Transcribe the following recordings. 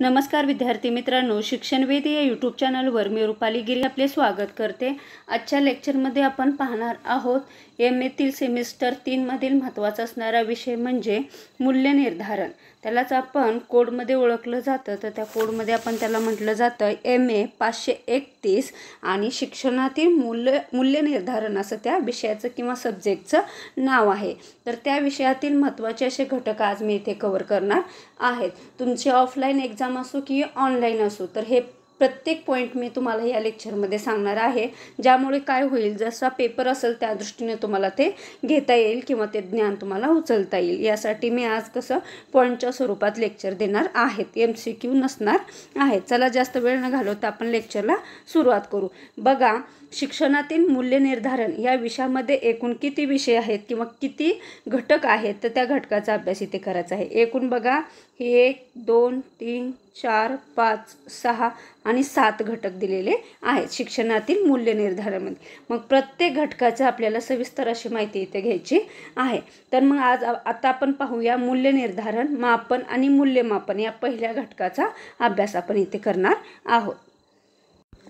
नमस्कार विद्यार्थी मित्रांनो, शिक्षणवेदी या यूट्यूब चॅनलवर मी रुपाली गिरी आपले स्वागत करते। आजच्या लेक्चरमध्ये आपण पाहणार आहोत एमएतील सेमिस्टर 3 मधील महत्त्वाचा असणारा विषय म्हणजे मूल्य निर्धारण। त्यालाच आपण कोडमध्ये ओळखलं जातं, तर त्या कोडमध्ये आपण त्याला म्हटलं जातं MA 531 आणि शिक्षणातील मूल्य निर्धारण असं त्या विषयाचं किंवा सब्जेक्टचं नाव आहे। तर त्या विषयातील महत्त्वाचे असे घटक आज मी इथे कव्हर करणार आहेत। तुमचे ऑफलाइन एग्जाम असो की ऑनलाइन असो, तर हे प्रत्येक पॉइंट मी तुम्हाला या लेक्चरमध्ये सांगणार आहे, ज्यामुळे काय होईल, जसा पेपर असेल त्या दृष्टीने तुम्हाला ते घेता येईल किंवा ते ज्ञान तुम्हाला उचलता येईल। यासाठी मी आज कसं पॉइंटच्या स्वरूपात लेक्चर देणार आहेत, MCQ नसणार आहे। चला जास्त वेळ न घालवता आपण लेक्चरला सुरुवात करू। बघा, शिक्षणातील मूल्य निर्धारण या विषयामध्ये एकूण किती विषय आहेत किंवा किती घटक आहेत, तर त्या घटकाचा अभ्यास इथे करायचा आहे। एकूण बघा, हे 1 2 3 4 5 6 आणि 7 घटक दिलेले आहेत शिक्षणातील मूल्य निर्धारणामध्ये। मग प्रत्येक घटकाचा आपल्याला सविस्तर अशी माहिती इथे घ्यायची आहे। तर मग आता आपण पाहूया मूल्य निर्धारण, मापन आणि मूल्यमापन या पहिल्या घटकाचा अभ्यास आपण इथे करणार आहोत।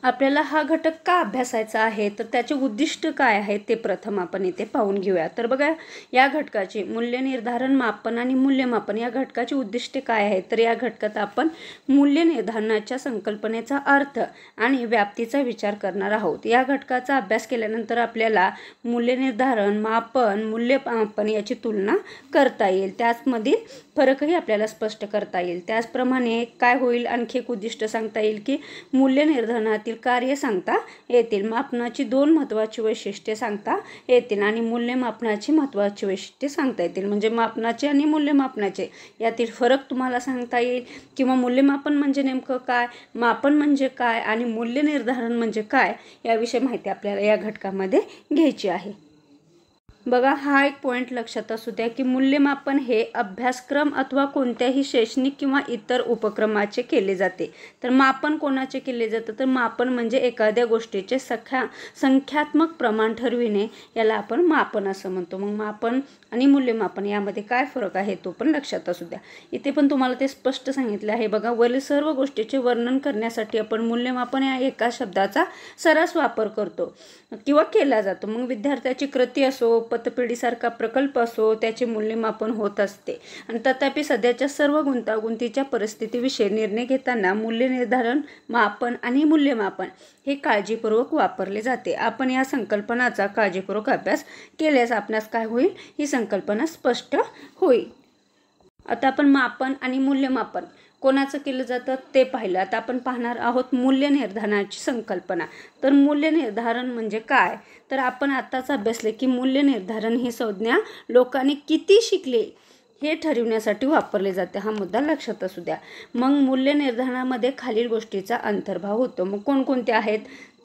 आपल्याला हा घटक का अभ्यासायचा आहे, तर त्याचे उद्दिष्ट काय आहे ते प्रथम आपण इथे पाहून घेऊया। तर बघा, या घटकाचे मूल्य निर्धारण, मापन आणि मूल्यमापन या घटकाची उद्दिष्टे काय आहेत, तर या घटकात आपण मूल्य निर्धारणाच्या संकल्पनेचा अर्थ आणि व्याप्तीचा विचार करणार आहोत। या घटकाचा अभ्यास केल्यानंतर आपल्याला मूल्य निर्धारण, मापन, मूल्यमापन याची तुलना करता येईल, त्याचमधील फरकही आपल्याला स्पष्ट करता येईल। त्याचप्रमाणे काय होईल, आणखी एक उद्दिष्ट सांगता येईल की मूल्य निर्धारणातील कार्य सांगता येतील, मापनाची 2 महत्त्वाची वैशिष्ट्ये सांगता येतील आणि मूल्यमापनाची महत्त्वाची वैशिष्ट्ये सांगता येतील। म्हणजे मापनाचे आणि मूल्यमापनाचे यातील फरक तुम्हाला सांगता येईल किंवा मूल्यमापन म्हणजे नेमकं काय, मापन म्हणजे काय आणि मूल्य निर्धारण म्हणजे काय याविषयी माहिती आपल्याला या घटकामध्ये घ्यायची आहे। बघा, हा एक पॉइंट लक्षात असू द्या की मूल्यमापन हे अभ्यासक्रम अथवा कोणत्याही शैक्षणिक किंवा इतर उपक्रमाचे केले जाते। तर मापन कोणाचे केले जाते, तर मापन म्हणजे एखाद्या गोष्टीचे संख्यात्मक प्रमाण ठरविणे, याला आपण मापन असं म्हणतो। मग मापन आणि मूल्यमापन यामध्ये काय फरक आहे तो पण लक्षात असू द्या। इथे पण तुम्हाला ते स्पष्ट सांगितले आहे। बघा, वरील सर्व गोष्टीचे वर्णन करण्यासाठी आपण मूल्यमापन या एका शब्दाचा सर्रास वापर करतो किंवा केला जातो। मग विद्यार्थ्याची कृती असो, पतपेढीसारखा प्रकल्प असो, त्याचे मूल्यमापन होत असते। आणि तथापि सध्याच्या सर्व गुंतागुंतीच्या परिस्थितीविषयी निर्णय घेताना मूल्य निर्धारण, मापन आणि मूल्यमापन हे काळजीपूर्वक वापरले जाते। आपण या संकल्पनाचा काळजीपूर्वक अभ्यास केल्यास आपणास काय होईल, ही संकल्पना स्पष्ट होईल। आता आपण मापन आणि मूल्यमापन कोणाचं केलं जातं ते पाहिलं। आता आपण पाहणार आहोत मूल्य निर्धारणाची संकल्पना। तर मूल्य निर्धारण म्हणजे काय, तर आपण आताच अभ्यासले की मूल्य निर्धारण ही संज्ञा लोकांनी किती शिकले हे ठरविण्यासाठी वापरले जाते, हा मुद्दा लक्षात असू द्या। मग मूल्य निर्धारणामध्ये खालील गोष्टीचा अंतर्भाव होतो। मग कोणकोणते आहेत,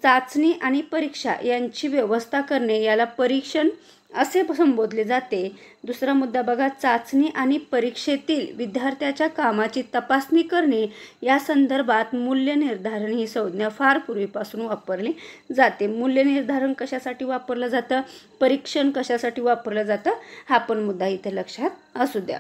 चाचणी आणि परीक्षा यांची व्यवस्था करणे, याला परीक्षण असे संबोधले जाते। दुसरा मुद्दा बघा, चाचणी आणि परीक्षेतील विद्यार्थ्याच्या कामाची तपासणी करणे, या संदर्भात मूल्य निर्धारण ही संज्ञा फार पूर्वीपासून वापरली जाते। मूल्य निर्धारण कशासाठी वापरलं जातं, परीक्षण कशासाठी वापरलं जातं, हा पण मुद्दा इथे लक्षात असू द्या।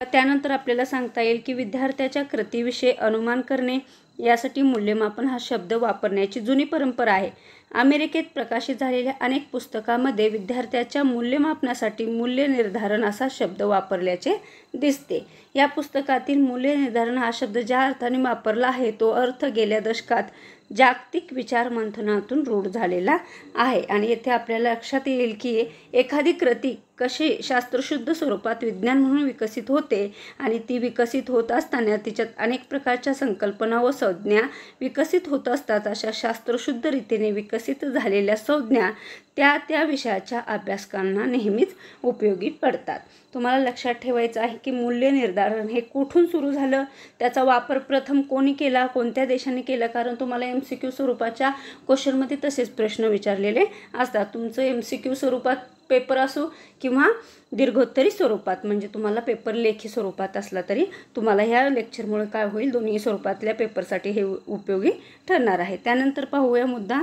त्यानंतर आपल्याला सांगता येईल की विद्यार्थ्याच्या कृतीविषयी अनुमान करणे, यासाठी मूल्यमापन हा शब्द वापरण्याची जुनी परंपरा आहे। अमेरिकेत प्रकाशित झालेल्या अनेक पुस्तकांमध्ये विद्यार्थ्याच्या मूल्यमापनासाठी मूल्य निर्धारण असा शब्द वापरल्याचे दिसते। या पुस्तकातील मूल्य निर्धारण हा शब्द ज्या अर्थाने वापरला आहे, तो अर्थ गेल्या दशकात जागतिक विचार मंथनातून रूढ झालेला आहे। आणि येथे आपल्याला लक्षात येईल की एखादी कृती कशी शास्त्रशुद्ध स्वरूपात विज्ञान म्हणून विकसित होते आणि ती विकसित होत असताना तिच्यात अनेक प्रकारच्या संकल्पना व संज्ञा विकसित होत असतात। अशा शास्त्रशुद्ध रीतीने विकसित झालेल्या संज्ञा त्या विषयाच्या अभ्यासकांना नेहमीच उपयोगी पडतात। तुम्हाला लक्षात ठेवायचं आहे की मूल्य निर्धारण हे कुठून सुरू झालं, त्याचा वापर प्रथम कोणी केला, कोणत्या देशाने केला, कारण तुम्हाला MCQ स्वरूपाच्या क्वेश्चनमध्ये तसेच प्रश्न विचारलेले असतात। तुमचं MCQ स्वरूपात पेपर असो किंवा दीर्घोत्तरी स्वरूपात, म्हणजे तुम्हाला पेपर लेखी स्वरूपात असला तरी तुम्हाला ह्या लेक्चरमुळे काय होईल, दोन्ही स्वरूपातल्या पेपरसाठी हे उपयोगी ठरणार आहे। त्यानंतर पाहूया मुद्दा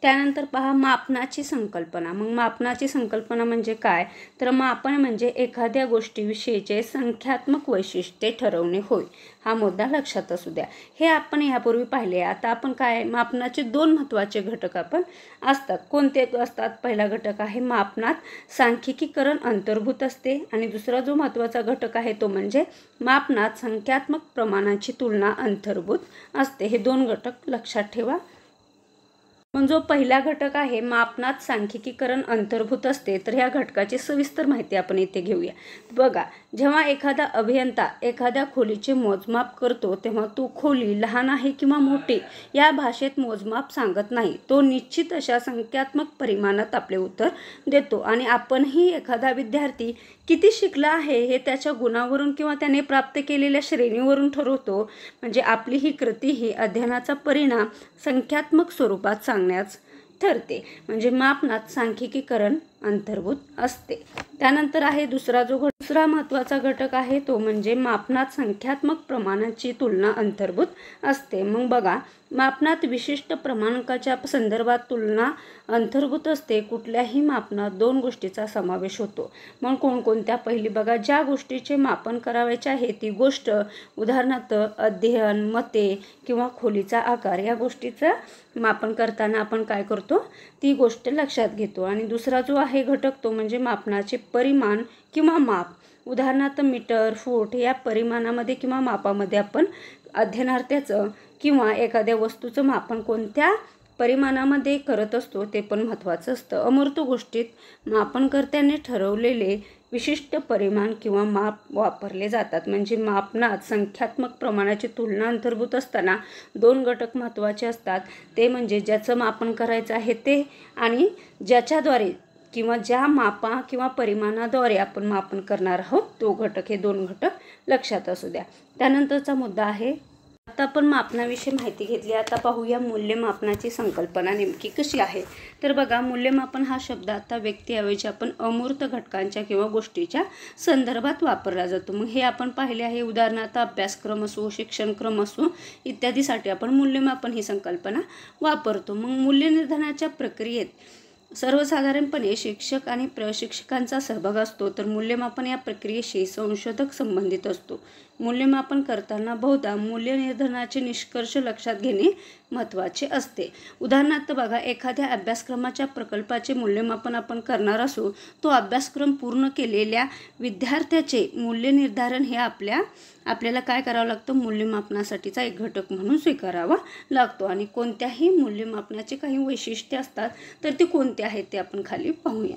त्यानंतर पहा मापनाची संकल्पना. मग मापनाची संकल्पना म्हणजे काय, तर मापन म्हणजे एखाद्या गोष्टीविषयीचे संख्यात्मक वैशिष्ट्ये ठरवणे होय. हा मुद्दा लक्षात असू द्या. हे आपण यापूर्वी पाहिले. आता आपण काय, मापनाचे दोन महत्त्वाचे घटक आपण असतात. कोणते असतात? पहिला घटक आहे मापनात सांख्यिकीकरण अंतर्भूत असते आणि दुसरा जो महत्त्वाचा घटक आहे तो म्हणजे मापनात संख्यात्मक प्रमाणाची तुलना अंतर्भूत असते. हे दोन घटक लक्षात ठेवा. पण जो पहिला घटक आहे मापनात सांख्यिकीकरण अंतर्भूत असते, तर ह्या घटकाची सविस्तर माहिती आपण इथे घेऊया. बघा, जेव्हा एखादा अभियंता एखाद्या खोलीचे मोजमाप करतो तेव्हा तो खोली लहान आहे किंवा मोठी या भाषेत मोजमाप सांगत नाही. तो निश्चित अशा संख्यात्मक परिमाणात आपले उत्तर देतो. आणि आपणही एखादा विद्यार्थी किती शिकला आहे हे त्याच्या गुणावरून किंवा त्याने प्राप्त केलेल्या श्रेणीवरून ठरवतो. म्हणजे आपली ही कृती ही अध्ययनाचा परिणाम संख्यात्मक स्वरूपात सांगण्यास ठरते. म्हणजे मापनात सांख्यिकीकरण अंतर्भूत असते. त्यानंतर आहे दुसरा महत्त्वाचा घटक आहे तो म्हणजे मापनात संख्यात्मक प्रमाणाची तुलना अंतर्भूत असते. मग बघा, मापनात विशिष्ट प्रमाणकाच्या संदर्भात तुलना अंतर्भूत असते. कुठल्याही मापनात दोन गोष्टीचा समावेश होतो. मग कोणकोणत्या? पहिली बघा, ज्या गोष्टीचे मापन करावयाचे आहे ती गोष्ट, उदाहरणार्थ अध्ययन, मते किंवा खोलीचा आकार, या गोष्टीचं मापन करताना आपण काय करतो, ती गोष्ट लक्षात घेतो. आणि दुसरा जो आहे घटक तो म्हणजे मापनाचे परिमाण किंवा माप. उदाहरणार्थ मीटर, फूट या परिमाणामध्ये किंवा मापामध्ये आपण अध्ययनार्थ्याचं किंवा एखाद्या वस्तूचं मापन कोणत्या परिमाणामध्ये करत असतो ते पण महत्त्वाचं असतं. अमूर्त गोष्टीत मापनकर्त्याने ठरवलेले विशिष्ट परिमाण किंवा माप वापरले जातात. म्हणजे मापनात संख्यात्मक प्रमाणाची तुलना अंतर्भूत असताना दोन घटक महत्त्वाचे असतात. ते म्हणजे ज्याचं मापन करायचं आहे ते आणि ज्याच्याद्वारे किंवा ज्या मापा किंवा परिमाणाद्वारे आपण मापन करणार आहोत तो घटक. हे दोन घटक लक्षात असू द्या. त्यानंतरचा मुद्दा आहे, आता आपण मापनाविषयी माहिती घेतली. आता पाहूया मूल्यमापनाची संकल्पना नेमकी कशी आहे. तर बघा, मूल्यमापन हा शब्द आता व्यक्तीऐवजी आपण अमूर्त घटकांच्या किंवा गोष्टीच्या संदर्भात वापरला जातो. मग हे आपण पाहिले आहे. उदाहरणार्थ अभ्यासक्रम असो, शिक्षणक्रम असो इत्यादीसाठी आपण मूल्यमापन ही संकल्पना वापरतो. मग मूल्यनिर्धारणाच्या प्रक्रियेत सर्वसाधारणपणे शिक्षक आणि प्रशिक्षकांचा सहभाग असतो. तर मूल्यमापन या प्रक्रियेशी संशोधक संबंधित असतो. मूल्यमापन करताना बहुधा मूल्यनिर्धारणाचे निष्कर्ष लक्षात घेणे महत्त्वाचे असते. उदाहरणार्थ बघा, एखाद्या अभ्यासक्रमाच्या प्रकल्पाचे मूल्यमापन आपण करणार असू, तो अभ्यासक्रम पूर्ण केलेल्या विद्यार्थ्याचे मूल्यनिर्धारण हे आपल्याला काय करावं लागतं, मूल्यमापनासाठीचा एक घटक म्हणून स्वीकारावा लागतो. आणि कोणत्याही मूल्यमापनाचे काही वैशिष्ट्ये असतात, तर ते कोणते आहेत ते आपण खाली पाहूया.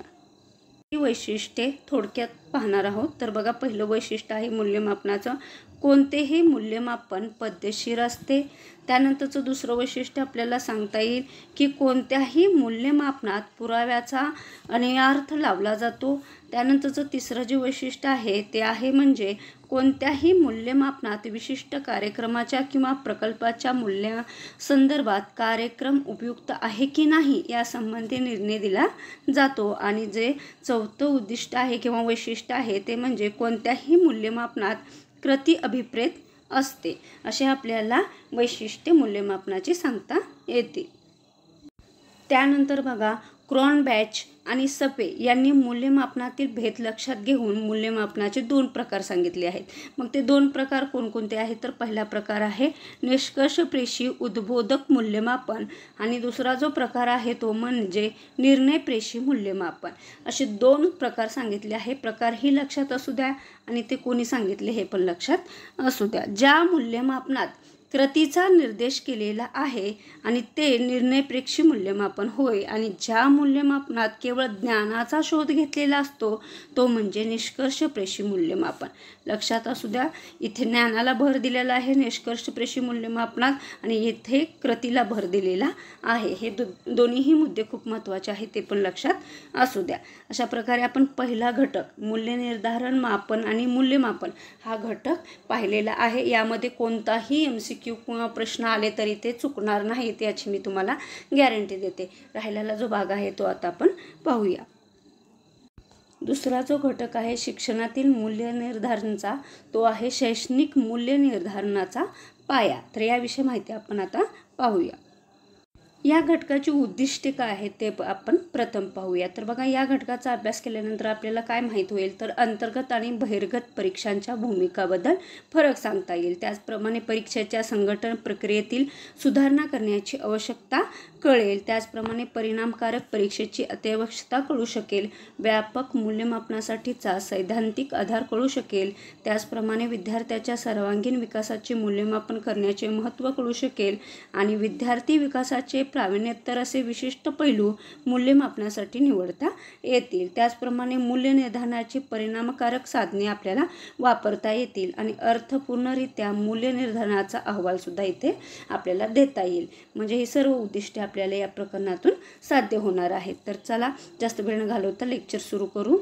ही वैशिष्ट्ये थोडक्यात पाहणार आहोत. तर बघा, पहिलं वैशिष्ट्य आहे मूल्यमापनाचं, कोणतेही मूल्यमापन पद्धतशीर असते. त्यानंतरचं दुसरं वैशिष्ट्य आपल्याला सांगता येईल की कोणत्याही मूल्यमापनात पुराव्याचा अन्वयार्थ लावला जातो. त्यानंतरचं तिसरं जे वैशिष्ट्य आहे ते आहे म्हणजे कोणत्याही मूल्यमापनात विशिष्ट कार्यक्रमाच्या किंवा प्रकल्पाच्या मूल्यासंदर्भात कार्यक्रम उपयुक्त आहे की नाही यासंबंधी निर्णय दिला जातो. आणि जे चौथं उद्दिष्ट आहे किंवा वैशिष्ट्य आहे ते म्हणजे कोणत्याही मूल्यमापनात कृती अभिप्रेत असते. असे आपल्याला वैशिष्ट्ये मूल्यमापनाची सांगता येते. त्यानंतर बघा, क्रॉनबॅच आणि सपे यांनी मूल्यमापनातील भेद लक्षात घेऊन मूल्यमापनाचे दोन प्रकार सांगितले आहेत. मग ते दोन प्रकार कोणकोणते आहेत, तर पहिला प्रकार आहे निष्कर्षप्रेषी उद्बोधक मूल्यमापन आणि दुसरा जो प्रकार आहे तो म्हणजे निर्णयप्रेषी मूल्यमापन. असे दोन प्रकार सांगितले आहे. प्रकार ही लक्षात असू द्या आणि ते कोणी सांगितले हे पण लक्षात असू द्या. ज्या मूल्यमापनात कृतीचा निर्देश केलेला आहे आणि ते निर्णयप्रेक्षी मूल्यमापन होय. आणि ज्या मूल्यमापनात केवळ ज्ञानाचा शोध घेतलेला असतो तो म्हणजे निष्कर्षप्रेषी मूल्यमापन. लक्षात असू द्या, इथे ज्ञानाला भर दिलेला आहे निष्कर्षप्रेषी मूल्यमापनात आणि इथे कृतीला भर दिलेला आहे. हे दोन्हीही मुद्दे खूप महत्त्वाचे आहेत, ते पण लक्षात असू द्या. अशा प्रकारे आपण पहिला घटक मूल्यनिर्धारण, मापन आणि मूल्यमापन हा घटक पाहिलेला आहे. यामध्ये कोणताही MCQ किंवा प्रश्न आले तरी ते चुकणार नाहीत याची मी तुम्हाला गॅरंटी देते. राहिलेला जो भाग आहे तो आता आपण पाहूया. दुसरा जो घटक आहे शिक्षणातील मूल्यनिर्धारणाचा तो आहे शैक्षणिक मूल्यनिर्धारणाचा पाया. तर याविषयी माहिती आपण आता पाहूया. या घटकाची उद्दिष्टे काय आहेत ते आपण प्रथम पाहूया। तर बघा, या घटकाचा अभ्यास केल्यानंतर आपल्याला काय माहीत होईल, तर अंतर्गत आणि बहिर्गत परीक्षांच्या भूमिकाबद्दल फरक सांगता येईल। त्याचप्रमाणे परीक्षेच्या संघटन प्रक्रियेतील सुधारणा करण्याची आवश्यकता कळेल। त्याचप्रमाणे परिणामकारक परीक्षेची अत्यावश्यकता कळू शकेल। व्यापक मूल्यमापनासाठीचा सैद्धांतिक आधार कळू शकेल। त्याचप्रमाणे विद्यार्थ्याच्या सर्वांगीण विकासाचे मूल्यमापन करण्याचे महत्त्व कळू शकेल आणि विद्यार्थी विकासाचे प्रावीण्योत्तर असे विशिष्ट पैलू मूल्यमापनासाठी निवडता येतील। त्याचप्रमाणे मूल्य निर्धारणाची परिणामकारक साधने आपल्याला वापरता येतील आणि अर्थपूर्णरित्या मूल्य निर्धारणाचा अहवाल सुद्धा इथे आपल्याला देता येईल। म्हणजे ही सर्व उद्दिष्टे आपल्याला या प्रकरणातून साध्य होणार आहेत। तर चला, जास्त वेळ न घालवता लेक्चर सुरू करू।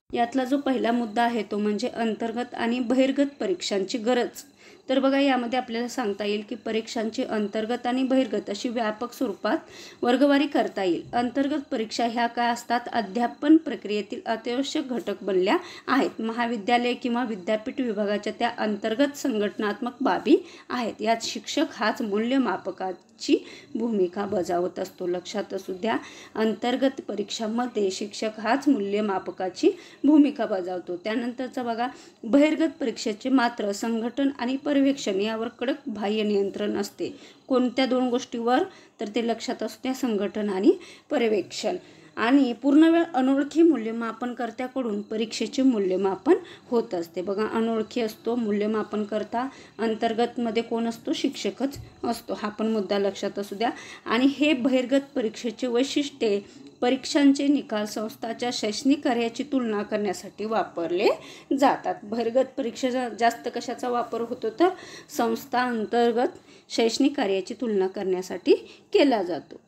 यातला जो पहिला मुद्दा आहे तो म्हणजे अंतर्गत आणि बहिर्गत परीक्षांची गरज। तर बघा, यामध्ये आपल्याला सांगता येईल की परीक्षांची अंतर्गत आणि बहिर्गत अशी व्यापक स्वरूपात वर्गवारी करता येईल। अंतर्गत परीक्षा ह्या काय असतात, अध्यापन प्रक्रियेतील अत्यावश्यक घटक बनल्या आहेत। महाविद्यालय किंवा विद्यापीठ विभागाच्या त्या अंतर्गत संघटनात्मक बाबी आहेत। यात शिक्षक हाच मूल्यमापकाची भूमिका बजावत असतो। लक्षात असू द्या, अंतर्गत परीक्षांमध्ये शिक्षक हाच मूल्यमापकाची भूमिका बजावतो। त्यानंतरचा बघा, बहिर्गत परीक्षेचे मात्र संघटन आणि पर्यवेक्षण यावर कडक बाह्य नियंत्रण असते। कोणत्या दोन गोष्टीवर, तर ते लक्षात असू द्या, संघटन आणि पर्यवेक्षण। आणि पूर्णवेळ अनोळखी मूल्यमापनकर्त्याकडून परीक्षेचे मूल्यमापन होत असते। बघा, अनोळखी असतो मूल्यमापनकर्ता, अंतर्गतमध्ये कोण असतो, शिक्षकच असतो। हा पण मुद्दा लक्षात असू द्या। आणि हे बहिर्गत परीक्षेचे वैशिष्ट्ये परीक्षांचे निकाल संस्थाच्या शैक्षणिक कार्याची तुलना करण्यासाठी वापरले जातात। बहिर्गत परीक्षेचा जास्त कशाचा वापर होतो, तर संस्था अंतर्गत शैक्षणिक कार्याची तुलना करण्यासाठी केला जातो।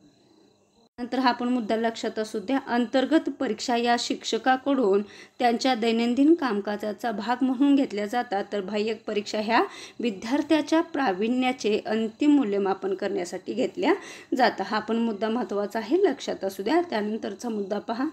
नंतर हा पण मुद्दा लक्षात असू द्या, अंतर्गत परीक्षा या शिक्षकाकडून त्यांच्या दैनंदिन कामकाजाचा भाग म्हणून घेतल्या जातात, तर बाह्य परीक्षा ह्या विद्यार्थ्याच्या प्रावीण्याचे अंतिम मूल्यमापन करण्यासाठी घेतल्या जातात। हा पण मुद्दा महत्त्वाचा आहे, लक्षात असू द्या। त्यानंतरचा मुद्दा पहा,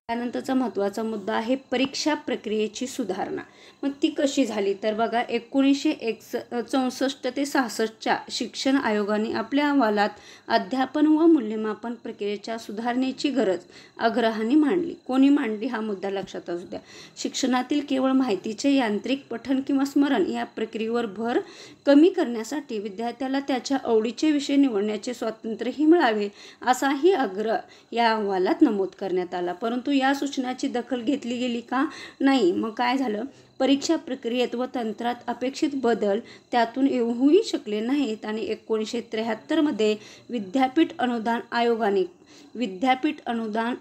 त्यानंतरचा महत्त्वाचा मुद्दा आहे परीक्षा प्रक्रियेची सुधारणा। मग ती कशी झाली, तर बघा, 1964 ते 66च्या शिक्षण आयोगाने आपल्या अहवालात अध्यापन व मूल्यमापन प्रक्रियेच्या सुधारणेची गरज आग्रहाने मांडली। कोणी मांडली, हा मुद्दा लक्षात असू द्या। शिक्षणातील केवळ माहितीचे यांत्रिक पठण किंवा स्मरण या प्रक्रियेवर भर कमी करण्यासाठी विद्यार्थ्याला त्याच्या आवडीचे विषय निवडण्याचे स्वातंत्र्यही मिळावे, असाही आग्रह या अहवालात नमूद करण्यात आला। परंतु या सूचनाची दखल घेतली गेली का, नाही। मग काय झालं, परीक्षा प्रक्रियेत व तंत्रात अपेक्षित बदल त्यातून येऊही शकले नाहीत। आणि 1973 मध्ये विद्यापीठ अनुदान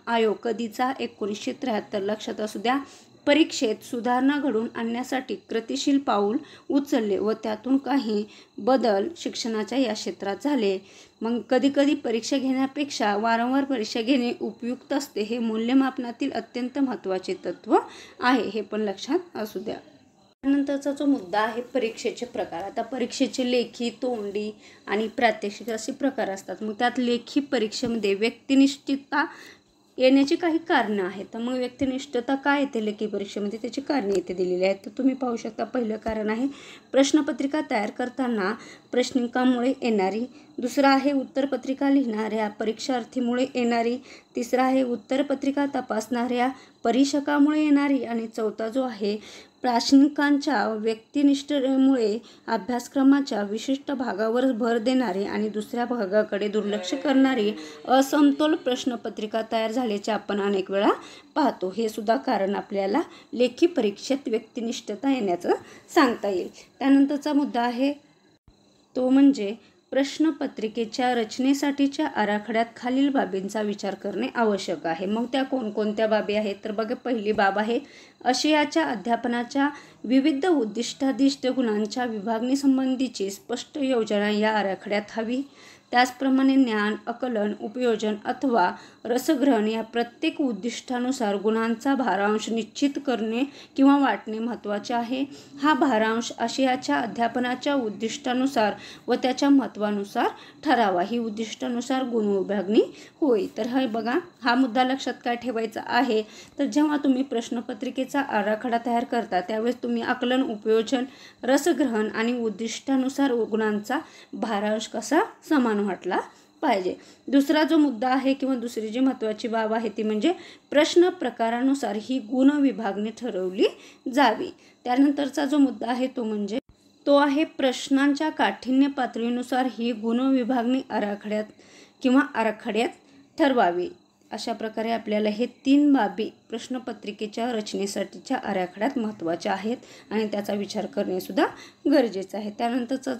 आयोग कधीचा, 1973, लक्षात असू द्या, परीक्षेत सुधारणा घडवून आणण्यासाठी कृतिशील पाऊल उचलले व त्यातून काही बदल शिक्षणाच्या या क्षेत्रात झाले। मग कधीकधी परीक्षा घेण्यापेक्षा वारंवार परीक्षा घेणे उपयुक्त असते, हे मूल्यमापनातील अत्यंत महत्त्वाचे तत्व आहे, हे पण लक्षात असू द्या। त्यानंतरचा जो मुद्दा आहे परीक्षेचे प्रकार। आता परीक्षेचे लेखी, तोंडी आणि प्रात्यक्षिक असे प्रकार असतात। मग त्यात लेखी परीक्षेमध्ये व्यक्तिनिष्ठता येण्याची काही कारणं आहेत। तर मग व्यक्तिनिष्ठता काय येते लेखी परीक्षेमध्ये, त्याची कारणे इथे दिलेली आहेत। तर तुम्ही पाहू शकता, पहिलं कारण आहे प्रश्नपत्रिका तयार करताना प्रश्निकांमुळे येणारी, दुसरं आहे उत्तरपत्रिका लिहिणाऱ्या परीक्षार्थीमुळे येणारी, तिसरं आहे उत्तरपत्रिका तपासणाऱ्या परीक्षकामुळे येणारी, आणि चौथा जो आहे प्राश्निकांच्या व्यक्तिनिष्ठतेमुळे अभ्यासक्रमाच्या विशिष्ट भागावर भर देणारे आणि दुसऱ्या भागाकडे दुर्लक्ष करणारी असमतोल प्रश्नपत्रिका तयार झाल्याचे आपण अनेक वेळा पाहतो। हे सुद्धा कारण आपल्याला लेखी परीक्षेत व्यक्तिनिष्ठता येण्याचं सांगता येईल। त्यानंतरचा मुद्दा आहे तो म्हणजे प्रश्नपत्रिकेच्या रचनेसाठीच्या आराखड्यात खालील बाबींचा विचार करणे आवश्यक आहे। मग त्या कोणकोणत्या बाबी आहेत, तर बघा, पहिली बाब आहे आशयाच्या अध्यापनाच्या विविध उद्दिष्टाधिष्ट गुणांच्या विभागणीसंबंधीची स्पष्ट योजना या आराखड्यात हवी। त्याचप्रमाणे ज्ञान, आकलन, उपयोजन अथवा रसग्रहण या प्रत्येक उद्दिष्टानुसार गुणांचा भारांश निश्चित करणे किंवा वाटणे महत्त्वाचे आहे। हा भारांश आशयाच्या अध्यापनाच्या उद्दिष्टानुसार व त्याच्या महत्त्वानुसार ठरावा। ही उद्दिष्टानुसार गुण विभागणी होईल। तर हे बघा, हा मुद्दा लक्षात काय ठेवायचा आहे, तर जेव्हा तुम्ही प्रश्नपत्रिकेचा पत्रिकेचा आराखडा तयार करता त्यावेळेस तुम्ही आकलन, उपयोजन, रसग्रहण आणि उद्दिष्टानुसार गुणांचा भारांश कसा समान वाटला पाहिजे। दुसरा जो मुद्दा आहे किंवा दुसरी जी महत्त्वाची बाब आहे ती म्हणजे प्रश्न प्रकारानुसार ही गुण विभागणी ठरवली जावी। त्यानंतरचा जो मुद्दा आहे तो आहे प्रश्नांच्या काठिण्य पातळीनुसार ही गुण विभागणी आराखड्यात ठरवावी। अशा प्रकारे आपल्याला हे 3 बाबी प्रश्नपत्रिकेच्या रचनेसाठीच्या आराखड्यात महत्त्वाच्या आहेत आणि त्याचा विचार करणे सुद्धा गरजेचं आहे। त्यानंतरचा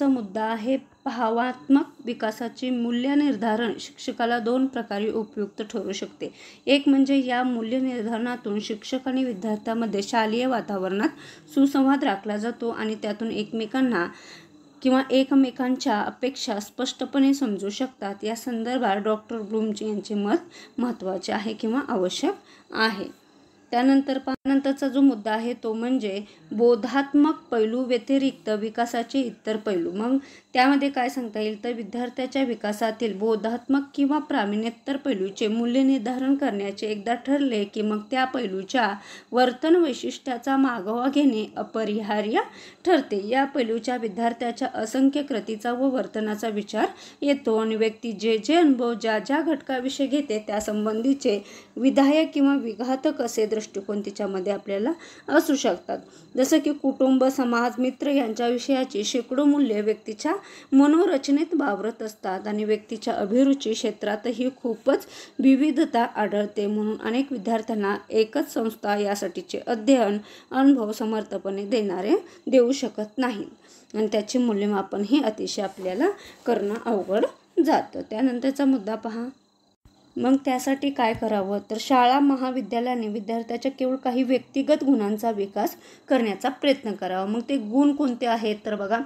मुद्दा आहे भावात्मक विकासाचे मूल्य निर्धारण शिक्षकाला 2 प्रकारे उपयुक्त ठरू शकते। एक म्हणजे या मूल्य निर्धारणातून शिक्षक आणि विद्यार्थ्यांमध्ये शालेय वातावरणात सुसंवाद राखला जातो आणि त्यातून एकमेकांच्या अपेक्षा स्पष्टपणे समजू शकतात। या संदर्भात डॉक्टर ब्लूमचे यांचे मत महत्त्वाचे आहे किंवा आवश्यक आहे। त्यानंतरचा जो मुद्दा आहे तो म्हणजे बोधात्मक पैलू व्यतिरिक्त विकासाचे इतर पैलू। मग त्यामध्ये काय सांगता येईल तर विद्यार्थ्याच्या विकासातील बोधात्मक किंवा प्रावीण्येतर पैलूचे मूल्य निर्धारण करण्याचे एकदा ठरले की मग त्या पैलूच्या वर्तन वैशिष्ट्याचा मागोवा घेणे अपरिहार्य ठरते। या पैलूच्या विद्यार्थ्याच्या असंख्य कृतीचा व वर्तनाचा विचार येतो आणि व्यक्ती जे अनुभव ज्या घटकाविषयी घेते त्यासंबंधीचे विधायक किंवा विघातक असे दृष्टिकोन तिच्यामध्ये आपल्याला असू शकतात। जसं की कुटुंब, समाज, मित्र यांच्या विषयाची शेकडो मूल्ये व्यक्तीच्या मनोरचनेत वावरत असतात आणि व्यक्तीच्या अभिरुची क्षेत्रातही खूपच विविधता आढळते। म्हणून अनेक विद्यार्थ्यांना एकच संस्था यासाठीचे अध्ययन अनुभव समर्थपणे देऊ शकत नाही आणि त्याचे मूल्यमापन हे अतिशय आपल्याला करणं अवघड जातं। त्यानंतरचा मुद्दा पहा। मग त्यासाठी काय करावं तर शाळा महाविद्यालयाने विद्यार्थ्याच्या केवळ काही व्यक्तिगत गुणांचा विकास करण्याचा प्रयत्न करावा। मग ते गुण कोणते आहेत तर बघा,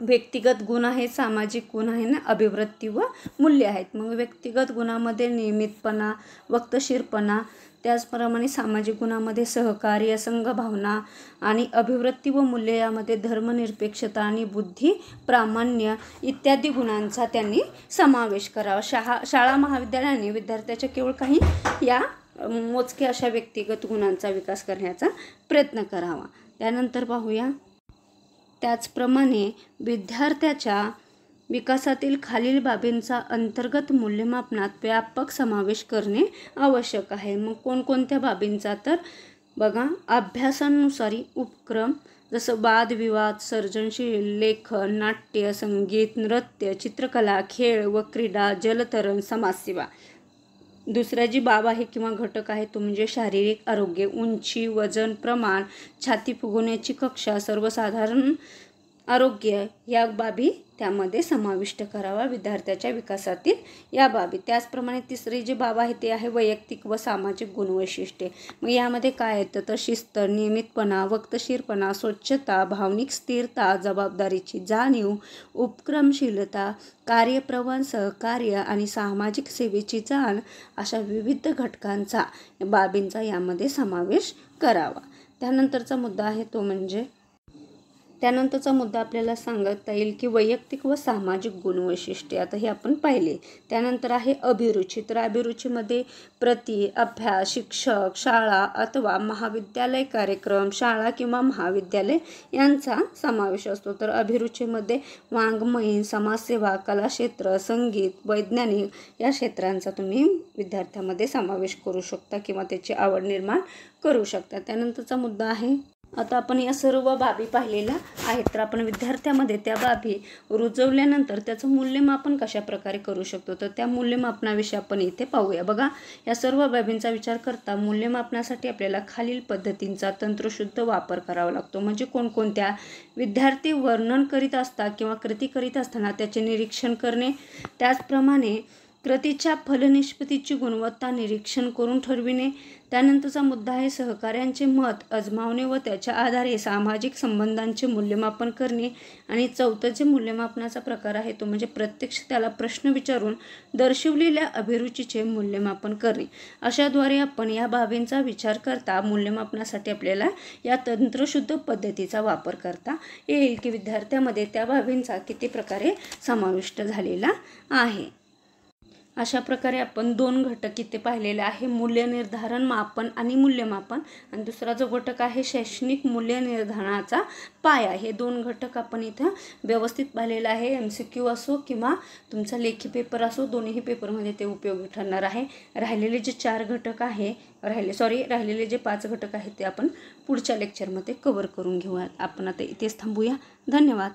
व्यक्तिगत गुण आहेत, सामाजिक गुण आहे ना, अभिवृत्ती व मूल्य आहेत। मग व्यक्तिगत गुणामध्ये नियमितपणा, वक्तशीरपणा, त्याचप्रमाणे सामाजिक गुणामध्ये सहकार्य, संघभावना आणि अभिवृत्ती व मूल्य यामध्ये धर्मनिरपेक्षता आणि बुद्धी प्रामाण्य इत्यादी गुणांचा त्यांनी समावेश करावा। शाळा महाविद्यालयाने विद्यार्थ्याच्या केवळ काही या मोजके अशा व्यक्तिगत गुणांचा विकास करण्याचा प्रयत्न करावा। त्यानंतर पाहूया, त्याचप्रमाणे विद्यार्थ्याच्या विकासातील खालील बाबींचा अंतर्गत मूल्यमापनात व्यापक समावेश करणे आवश्यक आहे। मग कोणकोणत्या बाबींचा तर बघा, अभ्यासानुसारी उपक्रम जसं वादविवाद, सर्जनशील लेखन, नाट्य, संगीत, नृत्य, चित्रकला, खेळ व क्रीडा, जलतरण, समाजसेवा। दुसरा जी बाब आहे किंवा घटक आहे तो म्हणजे शारीरिक आरोग्य, उंची, वजन, प्रमाण, छाती फुगवण्याची कक्षा, सर्वसाधारण आरोग्य या बाबी त्यामध्ये समाविष्ट करावा विद्यार्थ्याच्या विकासातील या बाबी। त्याचप्रमाणे तिसरी जी बाब आहे ते आहे वैयक्तिक व सामाजिक गुणवैशिष्ट्ये। मग यामध्ये काय येतं तर शिस्त, नियमितपणा, वक्तशीरपणा, स्वच्छता, भावनिक स्थिरता, जबाबदारीची जाणीव, उपक्रमशीलता, कार्यप्रवण, सहकार्य आणि सामाजिक सेवेची जाण अशा विविध घटकांचा बाबींचा यामध्ये समावेश करावा। त्यानंतरचा मुद्दा आपल्याला सांगता येईल की वैयक्तिक व सामाजिक गुणवैशिष्ट्ये। आता हे आपण पाहिले। त्यानंतर आहे अभिरुची। तर अभिरुचीमध्ये अभ्यास, शिक्षक, शाळा अथवा महाविद्यालय कार्यक्रम, शाळा किंवा महाविद्यालय यांचा समावेश असतो। तर अभिरुचीमध्ये वाङ्मयीन, समाजसेवा, कलाक्षेत्र, संगीत, वैज्ञानिक या क्षेत्रांचा तुम्ही विद्यार्थ्यांमध्ये समावेश करू शकता किंवा त्याची आवड निर्माण करू शकता। त्यानंतरचा मुद्दा आहे, आता आपण या सर्व बाबी पाहिलेल्या आहेत तर आपण विद्यार्थ्यामध्ये त्या बाबी रुजवल्यानंतर त्याचं मूल्यमापन कशा प्रकारे करू शकतो तर त्या मूल्यमापनाविषयी आपण इथे पाहूया। बघा, या सर्व बाबींचा विचार करता मूल्यमापनासाठी आपल्याला खालील पद्धतींचा तंत्रशुद्ध वापर करावा लागतो। म्हणजे कोणकोणत्या विद्यार्थी वर्णन करीत असतात किंवा कृती करीत असताना त्याचे निरीक्षण करणे, त्याचप्रमाणे कृतीच्या फलनिष्पत्तीची गुणवत्ता निरीक्षण करून ठरविणे। त्यानंतरचा मुद्दा आहे सहकार्यांचे मत अजमावणे व त्याच्या आधारे सामाजिक संबंधांचे मूल्यमापन करणे। आणि चौथं जे मूल्यमापनाचा प्रकार आहे तो म्हणजे प्रत्यक्ष त्याला प्रश्न विचारून दर्शवलेल्या अभिरुचीचे मूल्यमापन करणे। अशाद्वारे आपण या बाबींचा विचार करता मूल्यमापनासाठी आपल्याला या तंत्रशुद्ध पद्धतीचा वापर करता येईल की विद्यार्थ्यामध्ये त्या बाबींचा किती प्रकारे समाविष्ट झालेला आहे। अशा प्रकारे आपण 2 घटक इथे पाहिलेले आहे, मूल्य निर्धारण, मापन आणि मूल्यमापन. आणि दुसरा जो घटक आहे शैक्षणिक मूल्य निर्धारणाचा पाया. हे 2 घटक आपण इथं व्यवस्थित पाहिलेलं आहे. MCQ असो किंवा तुमचा लेखी पेपर असो, दोन्ही पेपरमध्ये ते उपयोगी ठरणार आहे. राहिलेले जे 4 घटक आहे, राहिलेले जे 5 घटक आहेत ते आपण पुढच्या लेक्चरमध्ये कव्हर करून घेऊयात. आपण आता इथेच थांबूया. धन्यवाद.